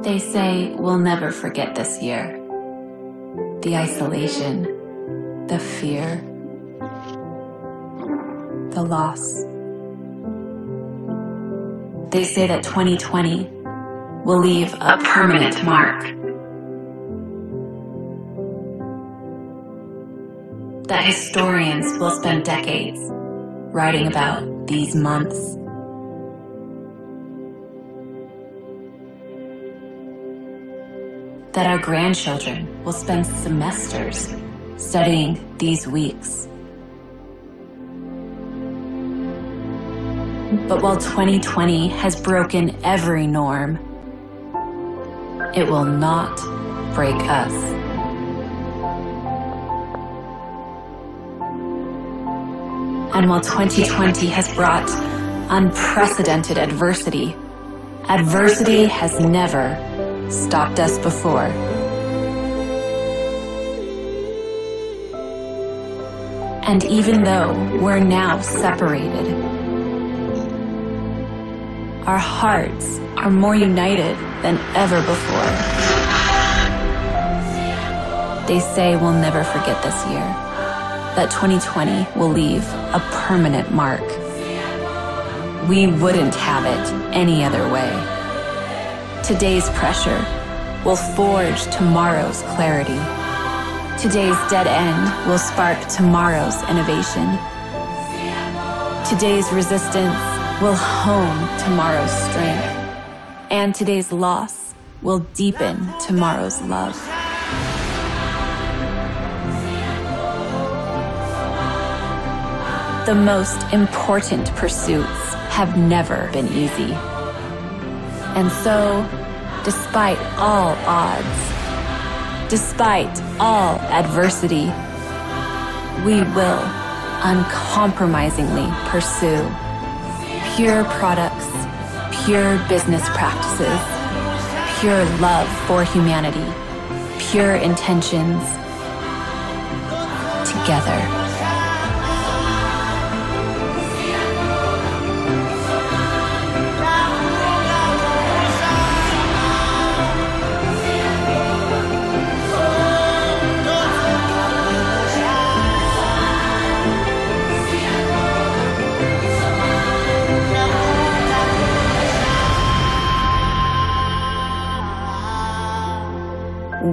They say we'll never forget this year. The isolation, the fear, the loss. They say that 2020 will leave a permanent mark. That historians will spend decades writing about these months. That our grandchildren will spend semesters studying these weeks. But while 2020 has broken every norm, it will not break us. And while 2020 has brought unprecedented adversity, adversity has never stopped us before. And even though we're now separated, our hearts are more united than ever before. They say we'll never forget this year, that 2020 will leave a permanent mark. We wouldn't have it any other way. Today's pressure will forge tomorrow's clarity. Today's dead end will spark tomorrow's innovation. Today's resistance will hone tomorrow's strength. And today's loss will deepen tomorrow's love. The most important pursuits have never been easy. And so, despite all odds, despite all adversity, we will uncompromisingly pursue pure products, pure business practices, pure love for humanity, pure intentions, together.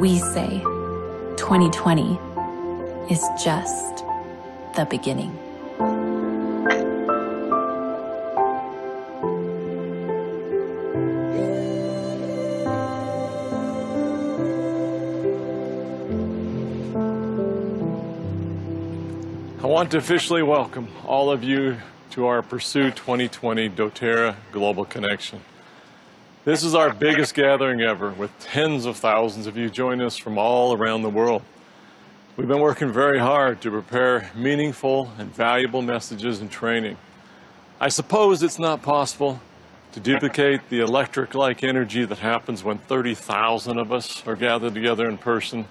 We say 2020 is just the beginning. I want to officially welcome all of you to our Pursue 2020 doTERRA Global Connection. This is our biggest gathering ever, with tens of thousands of you joining us from all around the world. We've been working very hard to prepare meaningful and valuable messages and training. I suppose it's not possible to duplicate the electric-like energy that happens when 30,000 of us are gathered together in person.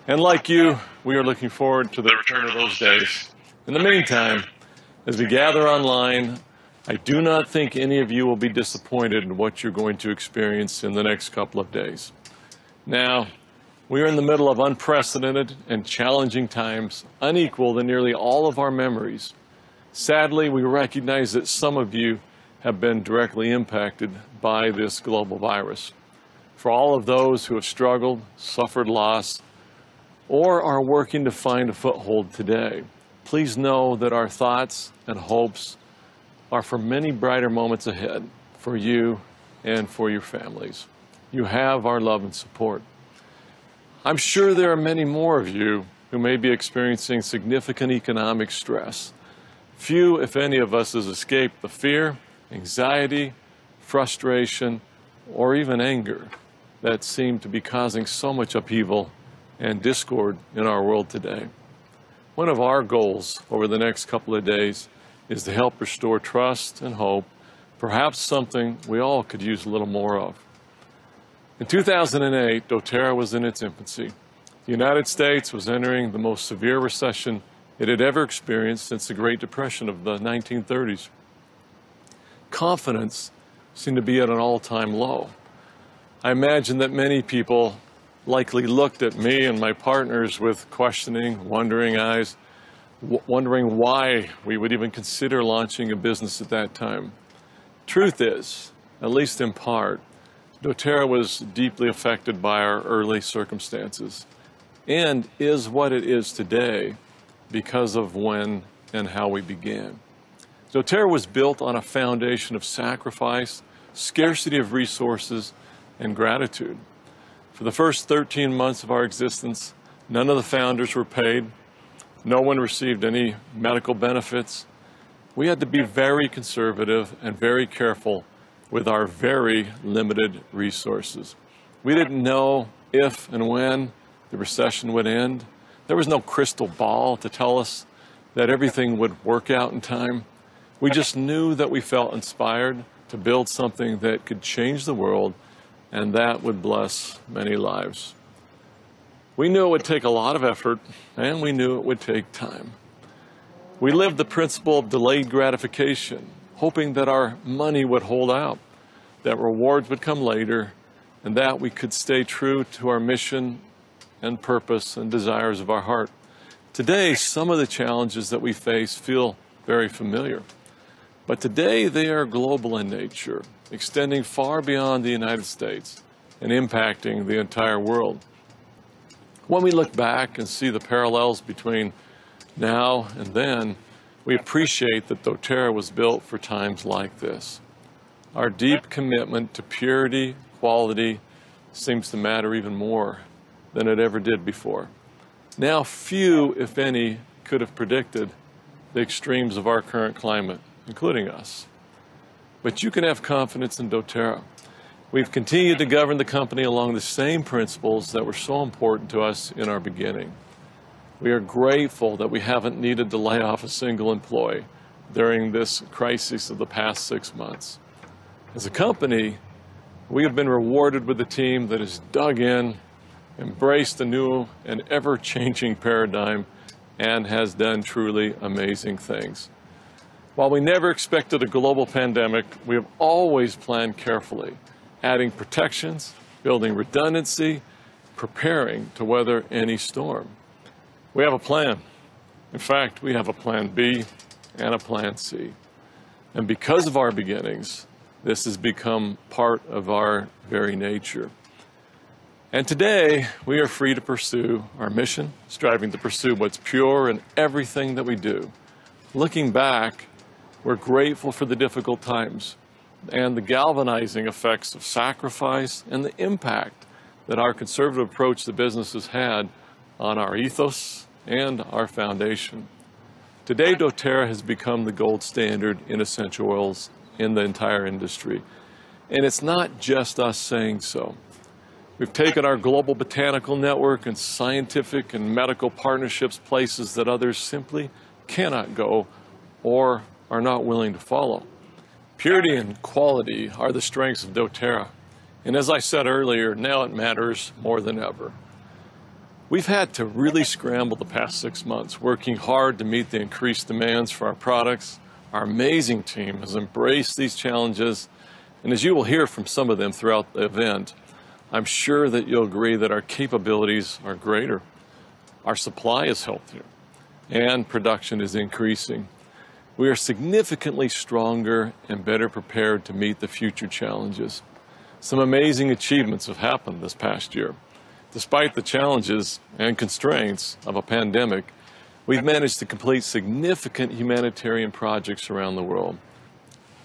And like you, we are looking forward to the return of those days. In the meantime, as we gather online, I do not think any of you will be disappointed in what you're going to experience in the next couple of days. Now, we are in the middle of unprecedented and challenging times, unequaled in nearly all of our memories. Sadly, we recognize that some of you have been directly impacted by this global virus. For all of those who have struggled, suffered loss, or are working to find a foothold today, please know that our thoughts and hopes are for many brighter moments ahead for you and for your families. You have our love and support. I'm sure there are many more of you who may be experiencing significant economic stress. Few, if any of us, has escaped the fear, anxiety, frustration, or even anger that seem to be causing so much upheaval and discord in our world today. One of our goals over the next couple of days is to help restore trust and hope, perhaps something we all could use a little more of. In 2008, doTERRA was in its infancy. The United States was entering the most severe recession it had ever experienced since the Great Depression of the 1930s. Confidence seemed to be at an all-time low. I imagine that many people likely looked at me and my partners with questioning, wondering eyes, wondering why we would even consider launching a business at that time. Truth is, at least in part, doTERRA was deeply affected by our early circumstances and is what it is today because of when and how we began. doTERRA was built on a foundation of sacrifice, scarcity of resources, and gratitude. For the first 13 months of our existence, none of the founders were paid. No one received any medical benefits. We had to be very conservative and very careful with our very limited resources. We didn't know if and when the recession would end. There was no crystal ball to tell us that everything would work out in time. We just knew that we felt inspired to build something that could change the world and that would bless many lives. We knew it would take a lot of effort, and we knew it would take time. We lived the principle of delayed gratification, hoping that our money would hold out, that rewards would come later, and that we could stay true to our mission and purpose and desires of our heart. Today, some of the challenges that we face feel very familiar, but today they are global in nature, extending far beyond the United States and impacting the entire world. When we look back and see the parallels between now and then, we appreciate that doTERRA was built for times like this. Our deep commitment to purity, quality, seems to matter even more than it ever did before. Now, few, if any, could have predicted the extremes of our current climate, including us. But you can have confidence in doTERRA. We've continued to govern the company along the same principles that were so important to us in our beginning. We are grateful that we haven't needed to lay off a single employee during this crisis of the past 6 months. As a company, we have been rewarded with a team that has dug in, embraced the new and ever-changing paradigm, and has done truly amazing things. While we never expected a global pandemic, we have always planned carefully, adding protections, building redundancy, preparing to weather any storm. We have a plan. In fact, we have a plan B and a plan C. And because of our beginnings, this has become part of our very nature. And today, we are free to pursue our mission, striving to pursue what's pure in everything that we do. Looking back, we're grateful for the difficult times and the galvanizing effects of sacrifice and the impact that our conservative approach to business has had on our ethos and our foundation. Today, doTERRA has become the gold standard in essential oils in the entire industry. And it's not just us saying so. We've taken our global botanical network and scientific and medical partnerships places that others simply cannot go or are not willing to follow. Purity and quality are the strengths of doTERRA. And as I said earlier, now it matters more than ever. We've had to really scramble the past 6 months, working hard to meet the increased demands for our products. Our amazing team has embraced these challenges, and as you will hear from some of them throughout the event, I'm sure that you'll agree that our capabilities are greater. Our supply is healthier, and production is increasing. We are significantly stronger and better prepared to meet the future challenges. Some amazing achievements have happened this past year. Despite the challenges and constraints of a pandemic, we've managed to complete significant humanitarian projects around the world.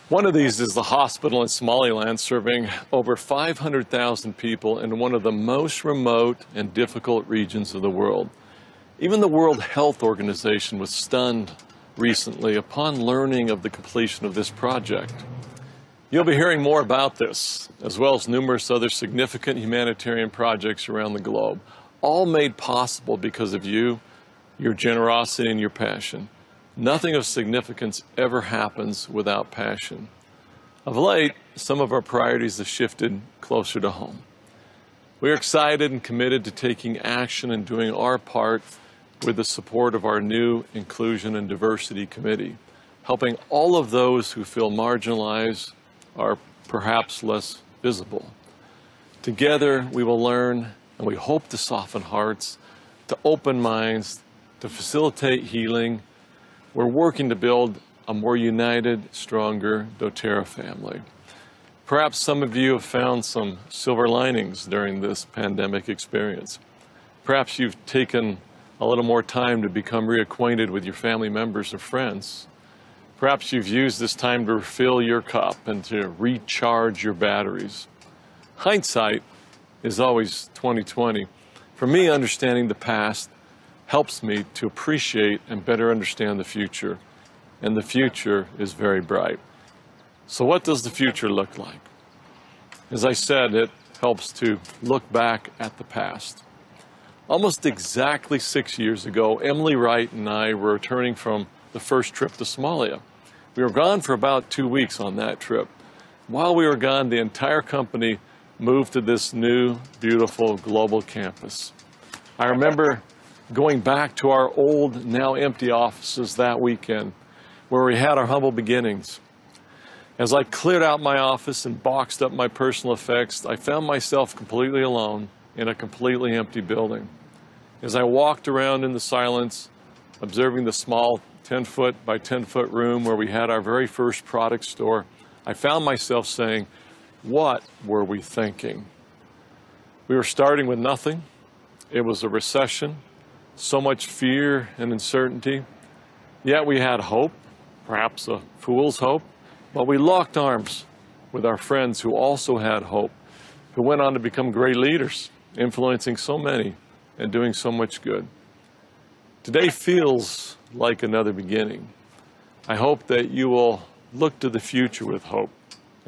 One of these is the hospital in Somaliland, serving over 500,000 people in one of the most remote and difficult regions of the world. Even the World Health Organization was stunned recently upon learning of the completion of this project. You'll be hearing more about this, as well as numerous other significant humanitarian projects around the globe, all made possible because of you, your generosity, and your passion. Nothing of significance ever happens without passion. Of late, some of our priorities have shifted closer to home. We are excited and committed to taking action and doing our part with the support of our new Inclusion and Diversity Committee, helping all of those who feel marginalized or perhaps less visible. Together, we will learn, and we hope to soften hearts, to open minds, to facilitate healing. We're working to build a more united, stronger doTERRA family. Perhaps some of you have found some silver linings during this pandemic experience. Perhaps you've taken a little more time to become reacquainted with your family members or friends. Perhaps you've used this time to refill your cup and to recharge your batteries. Hindsight is always 20/20. For me, understanding the past helps me to appreciate and better understand the future. And the future is very bright. So what does the future look like? As I said, it helps to look back at the past. Almost exactly 6 years ago, Emily Wright and I were returning from the first trip to Somalia. We were gone for about 2 weeks on that trip. While we were gone, the entire company moved to this new, beautiful global campus. I remember going back to our old, now empty offices that weekend, where we had our humble beginnings. As I cleared out my office and boxed up my personal effects, I found myself completely alone in a completely empty building. As I walked around in the silence, observing the small 10-foot by 10-foot room where we had our very first product store, I found myself saying, what were we thinking? We were starting with nothing. It was a recession, so much fear and uncertainty. Yet we had hope, perhaps a fool's hope, but we locked arms with our friends who also had hope, who went on to become great leaders, influencing so many and doing so much good. Today feels like another beginning. I hope that you will look to the future with hope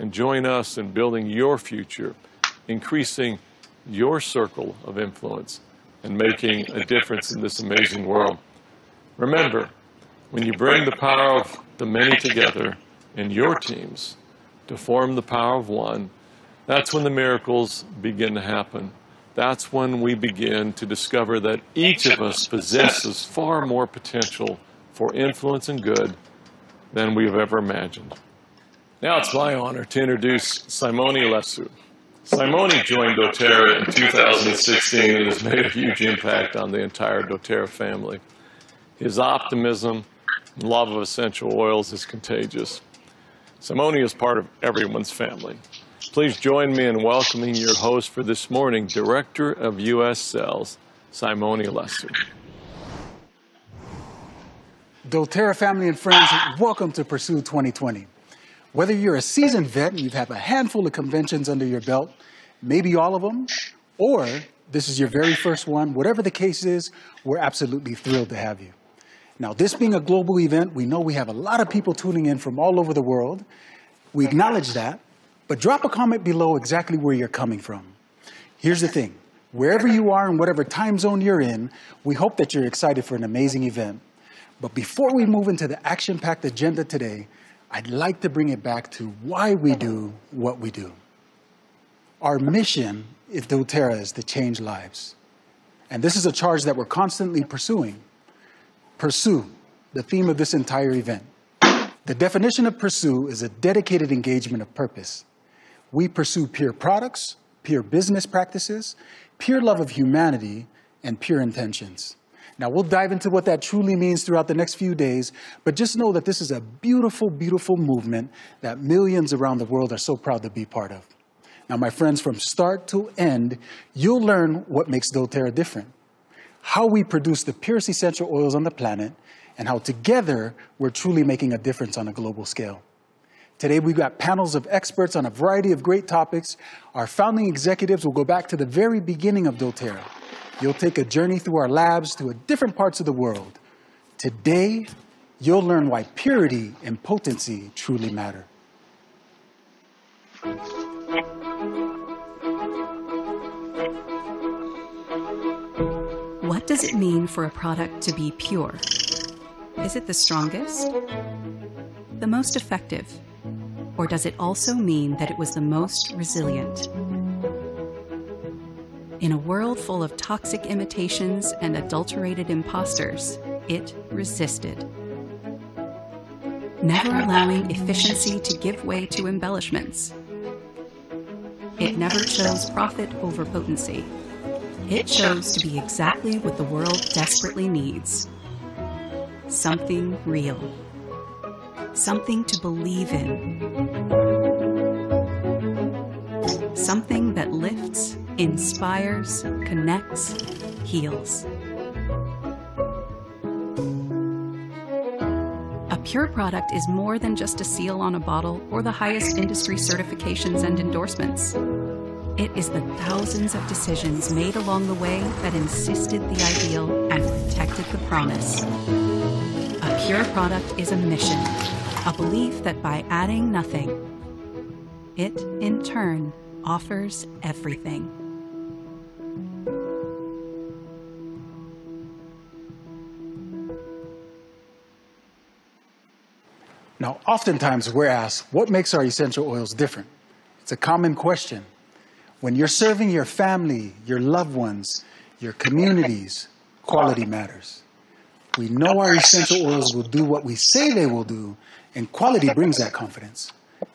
and join us in building your future, increasing your circle of influence, and making a difference in this amazing world. Remember, when you bring the power of the many together in your teams to form the power of one, that's when the miracles begin to happen. That's when we begin to discover that each of us possesses far more potential for influence and good than we've ever imagined. Now it's my honor to introduce Simone Lesu. Simone joined doTERRA in 2016 and has made a huge impact on the entire doTERRA family. His optimism and love of essential oils is contagious. Simone is part of everyone's family. Please join me in welcoming your host for this morning, Director of U.S. Sales, Simone Lesu. doTERRA family and friends, welcome to Pursue 2020. Whether you're a seasoned vet and you've had a handful of conventions under your belt, maybe all of them, or this is your very first one, whatever the case is, we're absolutely thrilled to have you. Now, this being a global event, we know we have a lot of people tuning in from all over the world. We acknowledge that, but drop a comment below exactly where you're coming from. Here's the thing. Wherever you are and whatever time zone you're in, we hope that you're excited for an amazing event. But before we move into the action-packed agenda today, I'd like to bring it back to why we do what we do. Our mission at doTERRA is to change lives. And this is a charge that we're constantly pursuing. Pursue, the theme of this entire event. The definition of pursue is a dedicated engagement of purpose. We pursue pure products, pure business practices, pure love of humanity, and pure intentions. Now, we'll dive into what that truly means throughout the next few days, but just know that this is a beautiful, beautiful movement that millions around the world are so proud to be part of. Now, my friends, from start to end, you'll learn what makes doTERRA different, how we produce the purest essential oils on the planet, and how together we're truly making a difference on a global scale. Today, we've got panels of experts on a variety of great topics. Our founding executives will go back to the very beginning of doTERRA. You'll take a journey through our labs to different parts of the world. Today, you'll learn why purity and potency truly matter. What does it mean for a product to be pure? Is it the strongest? The most effective? Or does it also mean that it was the most resilient? In a world full of toxic imitations and adulterated imposters, it resisted. Never allowing efficiency to give way to embellishments. It never chose profit over potency. It chose to be exactly what the world desperately needs. Something real. Something to believe in. Something that lifts, inspires, connects, heals. A pure product is more than just a seal on a bottle or the highest industry certifications and endorsements. It is the thousands of decisions made along the way that insisted the ideal and protected the promise. A pure product is a mission, a belief that by adding nothing, it, in turn, offers everything. Now, oftentimes we're asked, what makes our essential oils different? It's a common question. When you're serving your family, your loved ones, your communities, quality matters. We know our essential oils will do what we say they will do, and quality brings that confidence.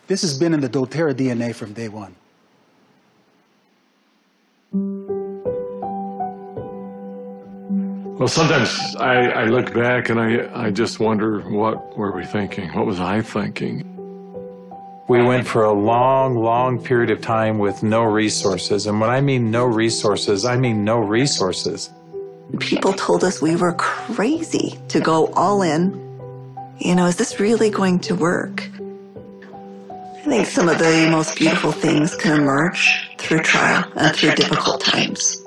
This has been in the doTERRA DNA from day one. Well, sometimes I look back and I just wonder, what were we thinking? What was I thinking? We went for a long, long period of time with no resources. And when I mean no resources, I mean no resources. People told us we were crazy to go all in. You know, is this really going to work? I think some of the most beautiful things can emerge through trial and through difficult times.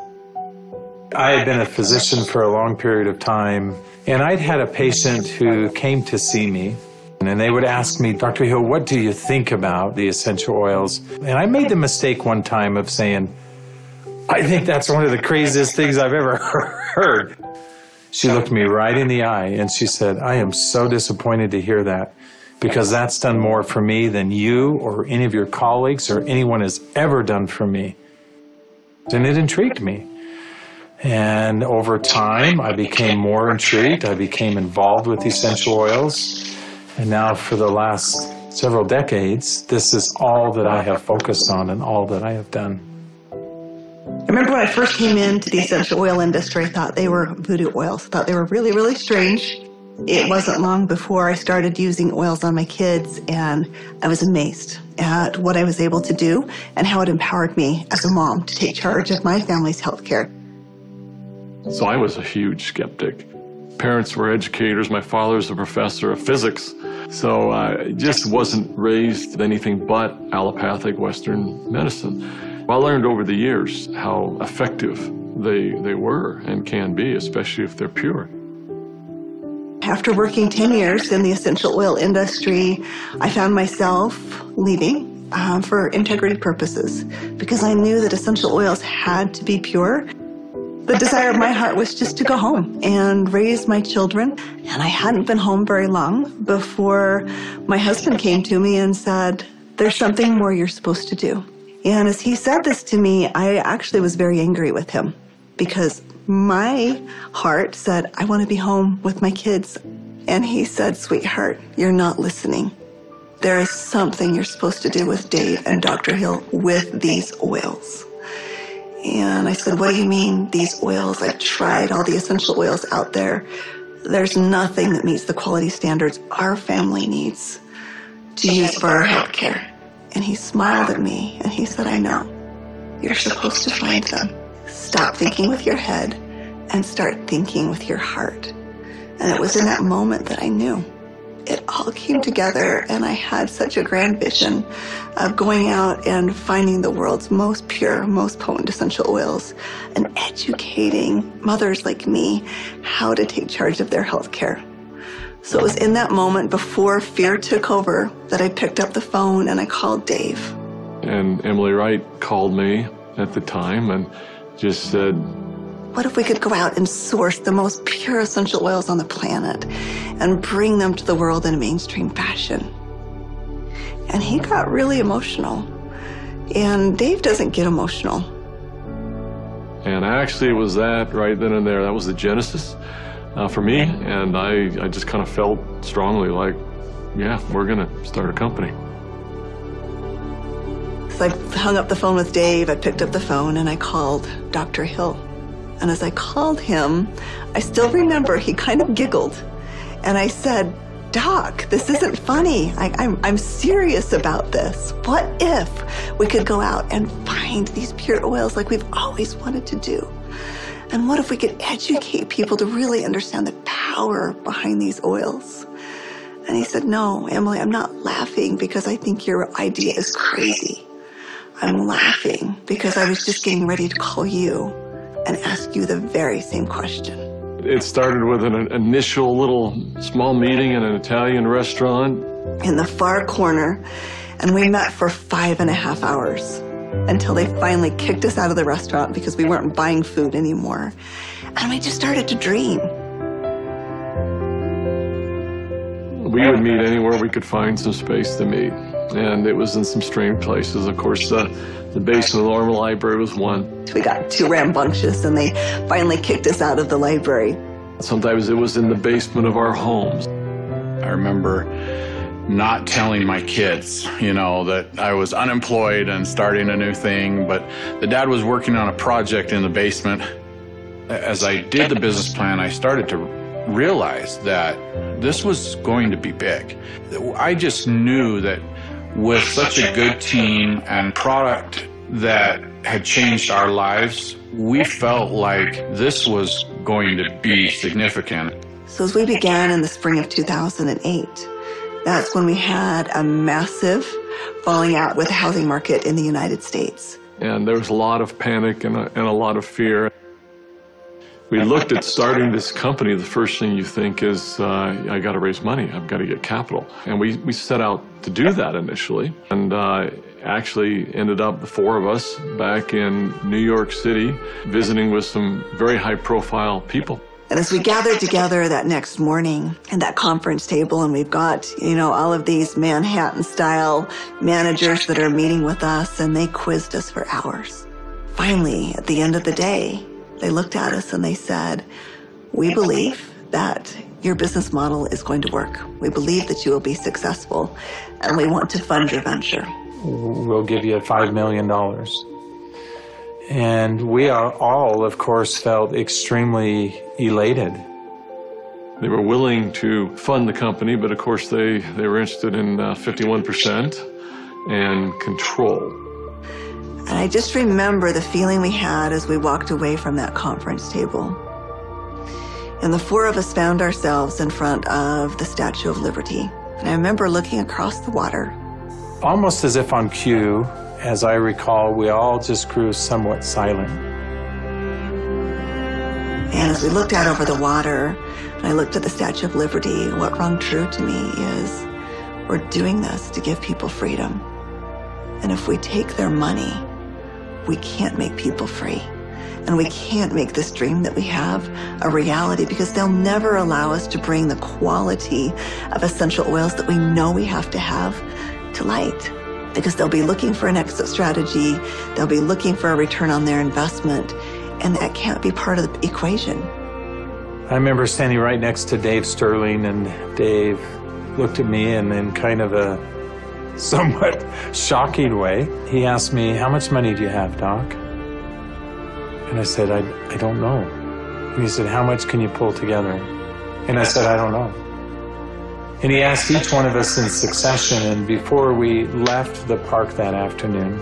I had been a physician for a long period of time, and I'd had a patient who came to see me, and they would ask me, Dr. Hill, what do you think about the essential oils? And I made the mistake one time of saying, I think that's one of the craziest things I've ever heard. She looked me right in the eye, and she said, I am so disappointed to hear that, because that's done more for me than you or any of your colleagues or anyone has ever done for me. And it intrigued me. And over time, I became more intrigued. I became involved with essential oils. And now for the last several decades, this is all that I have focused on and all that I have done. I remember when I first came into the essential oil industry, I thought they were voodoo oils. I thought they were really, really strange. It wasn't long before I started using oils on my kids, and I was amazed at what I was able to do and how it empowered me as a mom to take charge of my family's health care. So I was a huge skeptic. Parents were educators. My father was a professor of physics. So I just wasn't raised with anything but allopathic Western medicine. I learned over the years how effective they were and can be, especially if they're pure. After working 10 years in the essential oil industry, I found myself leaving for integrity purposes because I knew that essential oils had to be pure. The desire of my heart was just to go home and raise my children. And I hadn't been home very long before my husband came to me and said, there's something more you're supposed to do. And as he said this to me, I actually was very angry with him because my heart said, I want to be home with my kids. And he said, sweetheart, you're not listening. There is something you're supposed to do with Dave and Dr. Hill with these oils. And I said, what do you mean, these oils? I've tried all the essential oils out there. There's nothing that meets the quality standards our family needs to use for our health care. And he smiled at me and he said, I know. You're supposed to find them. Stop thinking with your head and start thinking with your heart. And it was in that moment that I knew. It all came together, and I had such a grand vision of going out and finding the world's most pure, most potent essential oils and educating mothers like me how to take charge of their health care. So it was in that moment before fear took over that I picked up the phone and I called Dave. And Emily Wright called me at the time and just said, what if we could go out and source the most pure essential oils on the planet and bring them to the world in a mainstream fashion? And he got really emotional. And Dave doesn't get emotional. And actually it was that right then and there. That was the genesis for me. And I just kind of felt strongly like, yeah, we're going to start a company. So I hung up the phone with Dave, I picked up the phone, and I called Dr. Hill. And as I called him, I still remember he kind of giggled. And I said, Doc, this isn't funny. I'm serious about this. What if we could go out and find these pure oils like we've always wanted to do? And what if we could educate people to really understand the power behind these oils? And he said, no, Emily, I'm not laughing because I think your idea is crazy. I'm laughing because I was just getting ready to call you and ask you the very same question. It started with an initial little small meeting in an Italian restaurant. In the far corner, and we met for 5.5 hours until they finally kicked us out of the restaurant because we weren't buying food anymore. And we just started to dream. We would meet anywhere we could find some space to meet. And it was in some strange places. Of course, the basement of the Normal Library was one. We got too rambunctious and they finally kicked us out of the library. Sometimes it was in the basement of our homes. I remember not telling my kids, that I was unemployed and starting a new thing, but the dad was working on a project in the basement. As I did the business plan, I started to realize that this was going to be big. I just knew that with such a good team and product that had changed our lives, we felt like this was going to be significant. So as we began in the spring of 2008, that's when we had a massive falling out with the housing market in the United States. And there was a lot of panic and a lot of fear. We looked at starting this company. The first thing you think is, I got to raise money. I've got to get capital. And we set out to do that initially. And actually ended up, the four of us, back in New York City, visiting with some very high-profile people. And as we gathered together that next morning at that conference table, and we've got, all of these Manhattan-style managers that are meeting with us, and they quizzed us for hours. Finally, at the end of the day, they looked at us and they said, we believe that your business model is going to work. We believe that you will be successful, and we want to fund your venture. We'll give you $5 million. And we all, of course, felt extremely elated. They were willing to fund the company, but of course they were interested in 51% and control. And I just remember the feeling we had as we walked away from that conference table. And the four of us found ourselves in front of the Statue of Liberty. And I remember looking across the water. Almost as if on cue, as I recall, we all just grew somewhat silent. And as we looked out over the water, and I looked at the Statue of Liberty, what rung true to me is we're doing this to give people freedom. And if we take their money, we can't make people free. And we can't make this dream that we have a reality because they'll never allow us to bring the quality of essential oils that we know we have to light. Because they'll be looking for an exit strategy, they'll be looking for a return on their investment, and that can't be part of the equation. I remember standing right next to Dave Sterling, and Dave looked at me and in kind of a somewhat shocking way, he asked me, how much money do you have, Doc? And I said, I don't know. And he said, how much can you pull together? And I said, I don't know. And he asked each one of us in succession, and before we left the park that afternoon,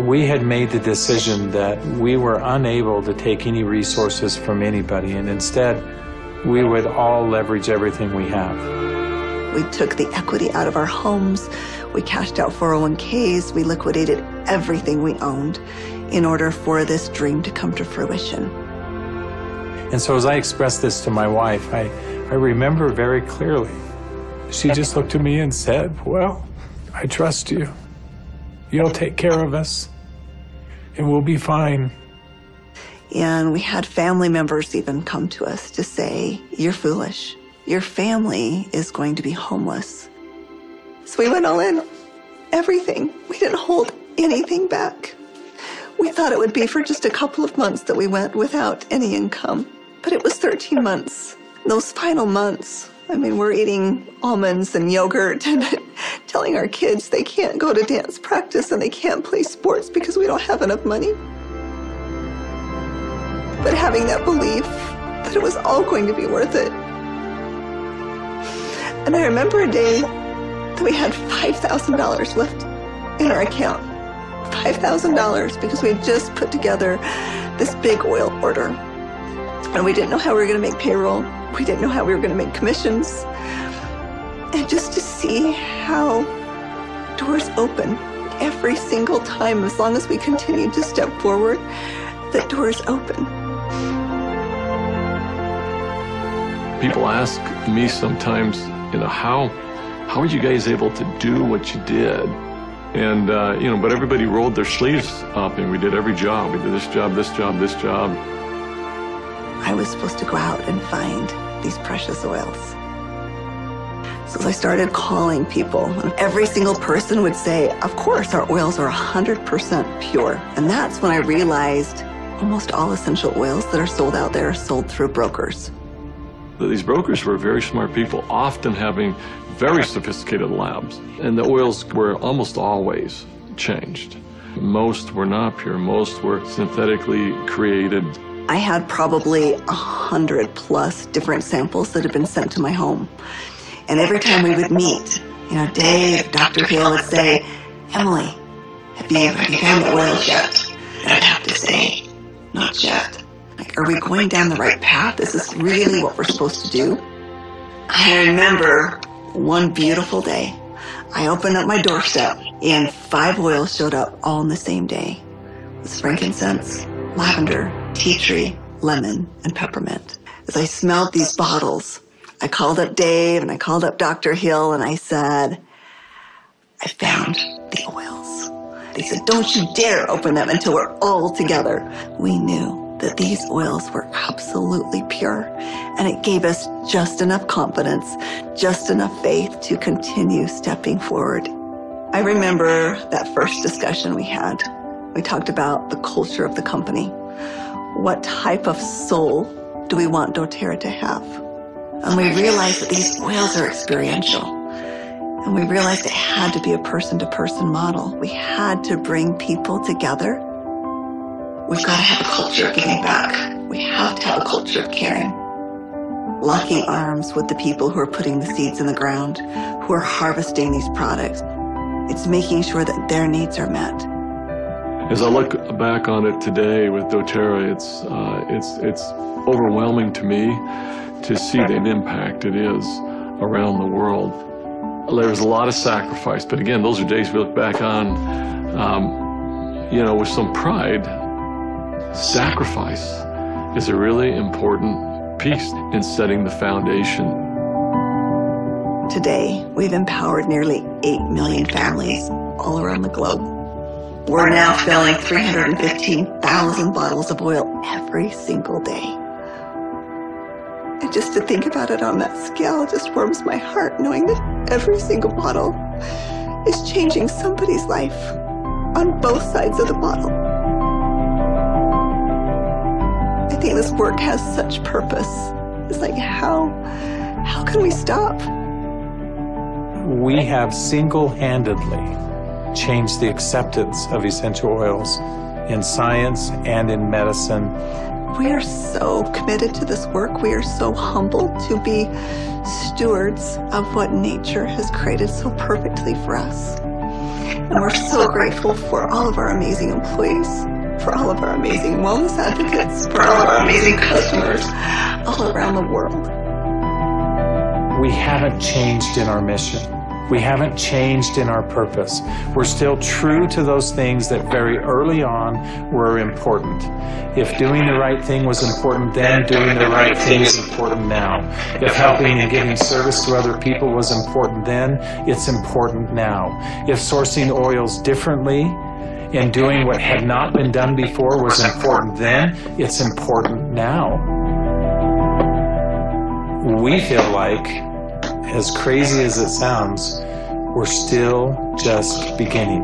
we had made the decision that we were unable to take any resources from anybody, and instead, we would all leverage everything we have. We took the equity out of our homes, we cashed out 401ks, we liquidated everything we owned in order for this dream to come to fruition. And so as I expressed this to my wife, I remember very clearly. She just looked at me and said, well, I trust you. You'll take care of us, and we'll be fine. And we had family members even come to us to say, you're foolish. Your family is going to be homeless. So we went all in, everything. We didn't hold anything back. We thought it would be for just a couple of months that we went without any income, but it was 13 months. Those final months, we're eating almonds and yogurt and telling our kids they can't go to dance practice and they can't play sports because we don't have enough money. But having that belief that it was all going to be worth it. And I remember a day that we had $5,000 left in our account. $5,000 because we had just put together this big oil order. And we didn't know how we were going to make payroll. We didn't know how we were going to make commissions. And just to see how doors open every single time, as long as we continued to step forward, that doors open. People ask me sometimes, how are you guys able to do what you did? And, but everybody rolled their sleeves up and we did every job. We did this job, this job, this job. I was supposed to go out and find these precious oils. So I started calling people, and every single person would say, of course, our oils are 100% pure. And that's when I realized almost all essential oils that are sold out there are sold through brokers. These brokers were very smart people, often having very sophisticated labs. And the oils were almost always changed. Most were not pure, most were synthetically created. I had probably 100+ different samples that had been sent to my home. And every time we would meet, Dave, Dr. Hill would say, Emily, have you found the oils yet? And I'd have to say, not yet. Like, are we going down the right path? Is this really what we're supposed to do? I remember one beautiful day, I opened up my doorstep and 5 oils showed up all on the same day. It was frankincense, lavender, tea tree, lemon, and peppermint. As I smelled these bottles, I called up Dave and I called up Dr. Hill and I said, I found the oils. They said, don't you dare open them until we're all together. We knew that these oils were absolutely pure, and it gave us just enough confidence, just enough faith to continue stepping forward. I remember that first discussion we had. We talked about the culture of the company. What type of soul do we want doTERRA to have? And we realized that these oils are experiential. And we realized it had to be a person-to-person model. We had to bring people together. We've got to have a culture of giving back. We have to have a culture of caring. Locking arms with the people who are putting the seeds in the ground, who are harvesting these products. It's making sure that their needs are met. As I look back on it today with doTERRA, it's overwhelming to me to see the impact it is around the world. There's a lot of sacrifice, but again, those are days we look back on, with some pride. Sacrifice is a really important piece in setting the foundation. Today, we've empowered nearly 8 million families all around the globe. We're now filling 315,000 bottles of oil every single day. And just to think about it on that scale just warms my heart, knowing that every single bottle is changing somebody's life on both sides of the bottle. I think this work has such purpose. It's like, how can we stop? We have single-handedly changed the acceptance of essential oils in science and in medicine. We are so committed to this work. We are so humbled to be stewards of what nature has created so perfectly for us. And we're so grateful for all of our amazing employees, for all of our amazing wellness advocates, for all of our amazing customers all around the world. We haven't changed in our mission. We haven't changed in our purpose. We're still true to those things that very early on were important. If doing the right thing was important then, doing the right thing is important now. If helping and giving service to other people was important then, it's important now. If sourcing oils differently and doing what had not been done before was important then, it's important now. We feel like, as crazy as it sounds, we're still just beginning.